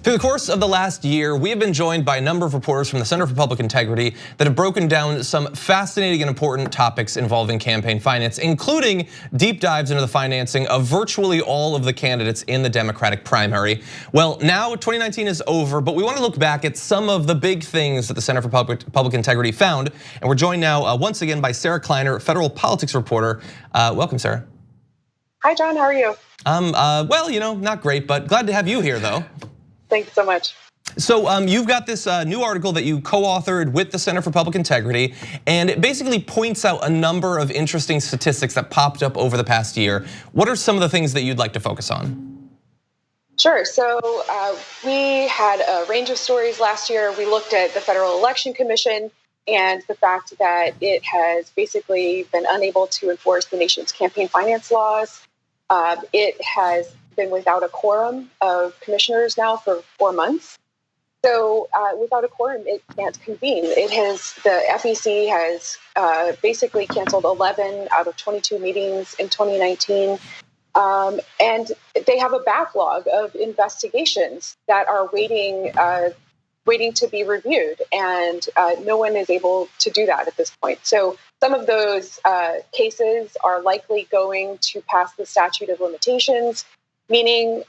Through the course of the last year, we have been joined by a number of reporters from the Center for Public Integrity that have broken down some fascinating and important topics involving campaign finance, including deep dives into the financing of virtually all of the candidates in the Democratic primary. Well, now 2019 is over, but we want to look back at some of the big things that the Center for Public Integrity found. And we're joined now once again by Sarah Kleiner, federal politics reporter. Welcome, Sarah. Hi, John, how are you? Well, not great, but glad to have you here though. Thanks so much. So you've got this new article that you co-authored with the Center for Public Integrity, and it basically points out a number of interesting statistics that popped up over the past year. What are some of the things that you'd like to focus on? Sure, so we had a range of stories last year. We looked at the Federal Election Commission and the fact that it has basically been unable to enforce the nation's campaign finance laws. It has been without a quorum of commissioners now for 4 months. So without a quorum, it can't convene. The FEC has basically canceled 11 out of 22 meetings in 2019. And they have a backlog of investigations that are waiting to be reviewed. And no one is able to do that at this point. So some of those cases are likely going to pass the statute of limitations, meaning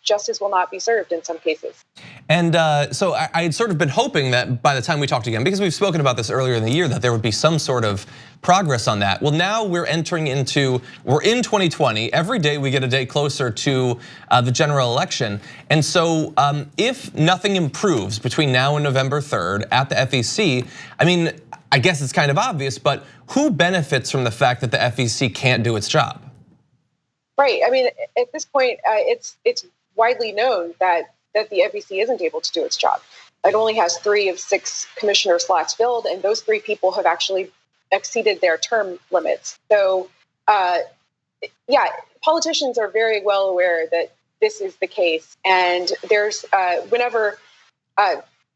justice will not be served in some cases. And so I had sort of been hoping that by the time we talked again, because we've spoken about this earlier in the year, that there would be some sort of progress on that. Well, now we're in 2020. Every day we get a day closer to the general election. And so if nothing improves between now and November 3rd at the FEC, I mean, I guess it's kind of obvious, but who benefits from the fact that the FEC can't do its job? Right. I mean, at this point, it's widely known that the FEC isn't able to do its job. It only has 3 of 6 commissioner slots filled, and those 3 people have actually exceeded their term limits. So, yeah, politicians are very well aware that this is the case. And there's, whenever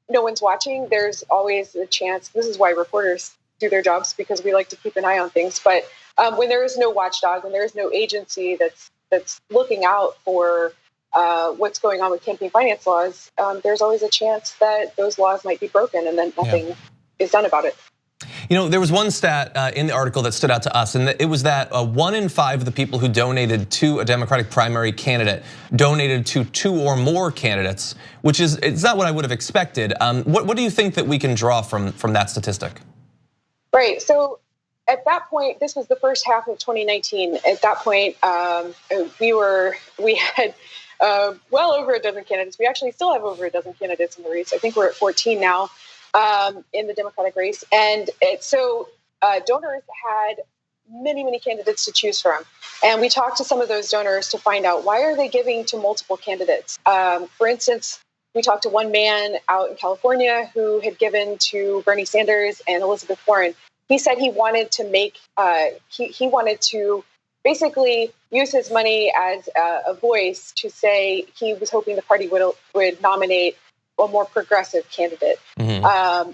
no one's watching, there's always a chance. This is why reporters do their jobs, because we like to keep an eye on things. But when there is no watchdog, when there is no agency that's looking out for what's going on with campaign finance laws, there's always a chance that those laws might be broken, and then nothing is done about it. You know, there was one stat in the article that stood out to us, and it was that 1 in 5 of the people who donated to a Democratic primary candidate donated to 2 or more candidates, which is, it's not what I would have expected. What do you think that we can draw from that statistic? Right, so at that point, this was the first half of 2019. At that point, we had well over a dozen candidates. We actually still have over a dozen candidates in the race. I think we're at 14 now in the Democratic race. And so donors had many candidates to choose from. And we talked to some of those donors to find out, why are they giving to multiple candidates? For instance, we talked to one man out in California who had given to Bernie Sanders and Elizabeth Warren. He said he wanted to he wanted to basically use his money as a voice to say he was hoping the party would nominate a more progressive candidate. Mm-hmm.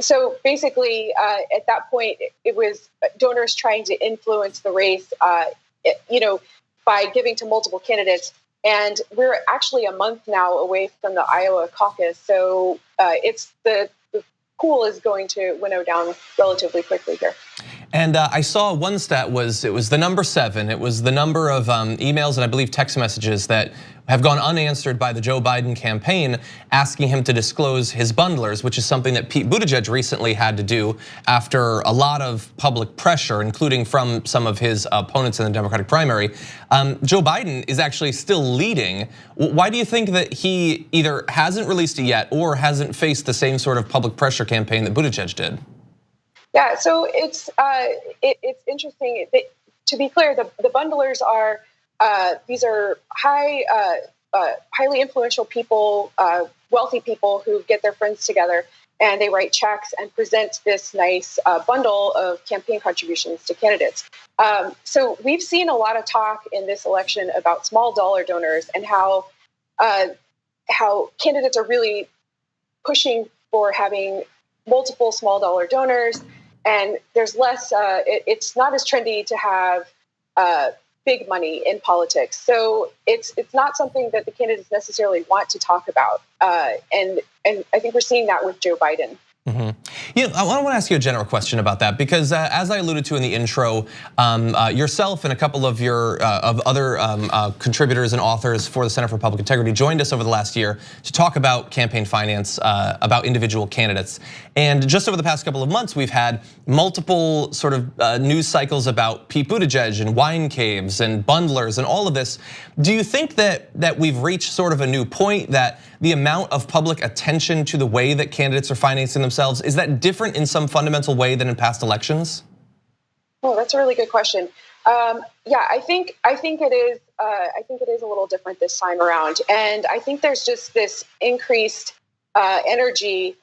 So basically, at that point, it was donors trying to influence the race, by giving to multiple candidates. And we're actually a month now away from the Iowa caucus, so the pool is going to winnow down relatively quickly here. And I saw one stat it was the number 7. It was the number of emails and I believe text messages that have gone unanswered by the Joe Biden campaign asking him to disclose his bundlers, which is something that Pete Buttigieg recently had to do after a lot of public pressure, including from some of his opponents in the Democratic primary. Joe Biden is actually still leading. Why do you think that he either hasn't released it yet or hasn't faced the same sort of public pressure campaign that Buttigieg did? Yeah, so it's interesting. To be clear, the bundlers are these are highly influential people, wealthy people who get their friends together and they write checks and present this nice bundle of campaign contributions to candidates. So we've seen a lot of talk in this election about small dollar donors and how candidates are really pushing for having multiple small dollar donors. And there's less, it's not as trendy to have big money in politics. So it's not something that the candidates necessarily want to talk about. And I think we're seeing that with Joe Biden. Mm-hmm. You know, I want to ask you a general question about that because as I alluded to in the intro, yourself and a couple of your other contributors and authors for the Center for Public Integrity joined us over the last year to talk about campaign finance, about individual candidates. And just over the past couple of months, we've had multiple sort of news cycles about Pete Buttigieg and wine caves and bundlers and all of this. Do you think that we've reached sort of a new point, that the amount of public attention to the way that candidates are financing themselves, is that different in some fundamental way than in past elections? Well, that's a really good question. Yeah, I think it is. I think it is a little different this time around, and I think there's just this increased energy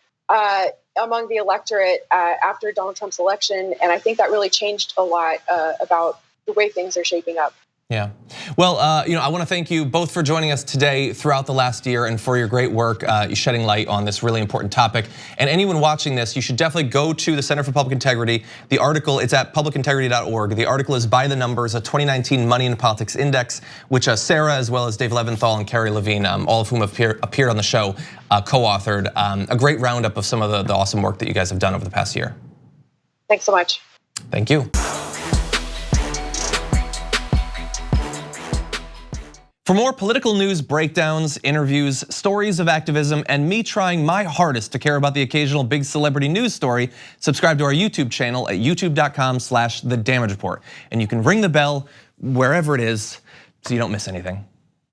among the electorate after Donald Trump's election, and I think that really changed a lot about the way things are shaping up. Yeah, well, I want to thank you both for joining us today throughout the last year and for your great work shedding light on this really important topic. And anyone watching this, you should definitely go to the Center for Public Integrity. The article, it's at publicintegrity.org. The article is by the numbers, a 2019 Money in Politics Index, which Sarah, as well as Dave Leventhal and Carrie Levine, all of whom have appeared on the show, co-authored. A great roundup of some of the awesome work that you guys have done over the past year. Thanks so much. Thank you. For more political news breakdowns, interviews, stories of activism, and me trying my hardest to care about the occasional big celebrity news story, subscribe to our YouTube channel at youtube.com/The Damage Report. And you can ring the bell wherever it is so you don't miss anything.